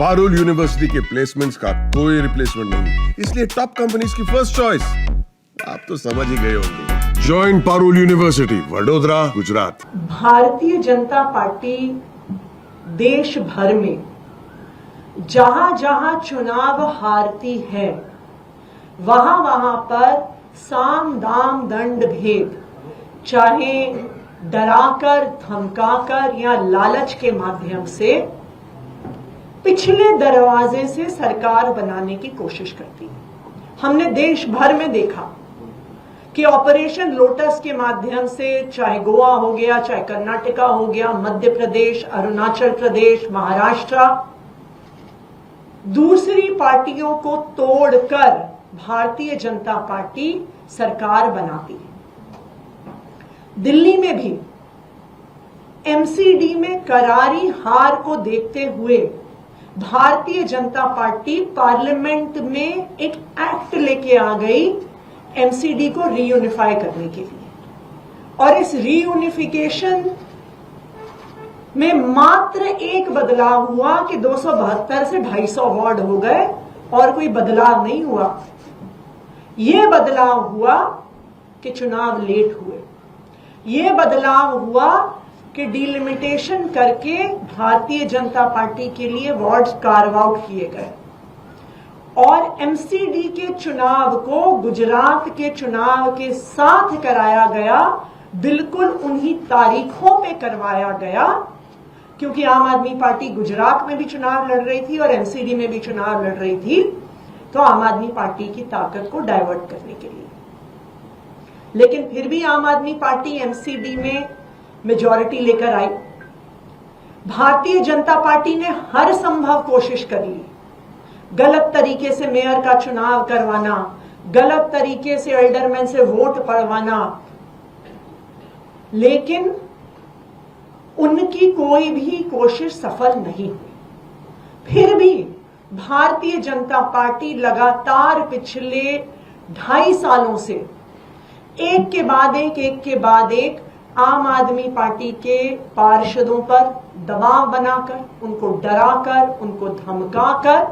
Parul university के placements का कोई रिप्लेसमेंट नहीं, इसलिए टॉप कंपनीज की फर्स्ट चॉइस। आप तो समझ ही गए होंगे। Join Parul university, Vadodara, Gujarat. Bharatiya Janata party देश भर में जहां जहां चुनाव हारती है वहां वहां पर साम दाम दंड भेद, चाहे डराकर, धमकाकर या लालच के माध्यम से पिछले दरवाजे से सरकार बनाने की कोशिश करती है। हमने देश भर में देखा कि ऑपरेशन लोटस के माध्यम से, चाहे गोवा हो गया, चाहे कर्नाटका हो गया, मध्य प्रदेश, अरुणाचल प्रदेश, महाराष्ट्र, दूसरी पार्टियों को तोड़कर भारतीय जनता पार्टी सरकार बनाती है। दिल्ली में भी एमसीडी में करारी हार को देखते हुए भारतीय जनता पार्टी पार्लियामेंट में एक एक्ट लेके आ गई एमसीडी को रीयूनिफाई करने के लिए, और इस रीयूनिफिकेशन में मात्र एक बदलाव हुआ कि 272 से 250 वार्ड हो गए और कोई बदलाव नहीं हुआ। यह बदलाव हुआ कि चुनाव लेट हुए, यह बदलाव हुआ कि डिलिमिटेशन करके भारतीय जनता पार्टी के लिए वार्ड्स कार्व आउट किए गए, और एमसीडी के चुनाव को गुजरात के चुनाव के साथ कराया गया, बिल्कुल उन्हीं तारीखों पे करवाया गया, क्योंकि आम आदमी पार्टी गुजरात में भी चुनाव लड़ रही थी और एमसीडी में भी चुनाव लड़ रही थी, तो आम आदमी पार्टी की ताकत को डाइवर्ट करने के लिए। लेकिन फिर भी आम आदमी पार्टी एमसीडी में मेजॉरिटी लेकर आई। भारतीय जनता पार्टी ने हर संभव कोशिश कर ली, गलत तरीके से मेयर का चुनाव करवाना, गलत तरीके से एल्डरमैन से वोट पड़वाना, लेकिन उनकी कोई भी कोशिश सफल नहीं हुई। फिर भी भारतीय जनता पार्टी लगातार पिछले 2.5 सालों से एक के बाद एक आम आदमी पार्टी के पार्षदों पर दबाव बनाकर, उनको डराकर, उनको धमकाकर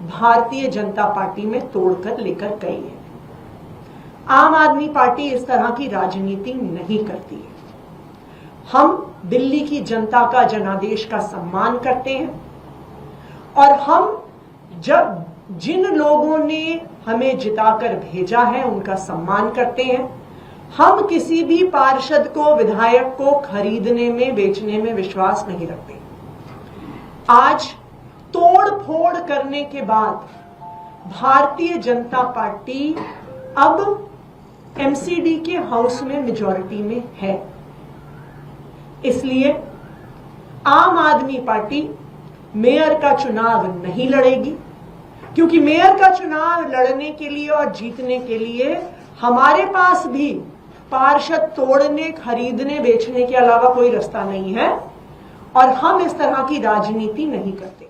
भारतीय जनता पार्टी में तोड़कर लेकर गई है। आम आदमी पार्टी इस तरह की राजनीति नहीं करती है। हम दिल्ली की जनता का, जनादेश का सम्मान करते हैं, और हम जब जिन लोगों ने हमें जिताकर भेजा है उनका सम्मान करते हैं। हम किसी भी पार्षद को, विधायक को खरीदने में, बेचने में विश्वास नहीं रखते। आज तोड़ फोड़ करने के बाद भारतीय जनता पार्टी अब एमसीडी के हाउस में मेजॉरिटी में है, इसलिए आम आदमी पार्टी मेयर का चुनाव नहीं लड़ेगी, क्योंकि मेयर का चुनाव लड़ने के लिए और जीतने के लिए हमारे पास भी पार्षद तोड़ने, खरीदने, बेचने के अलावा कोई रास्ता नहीं है, और हम इस तरह की राजनीति नहीं करते।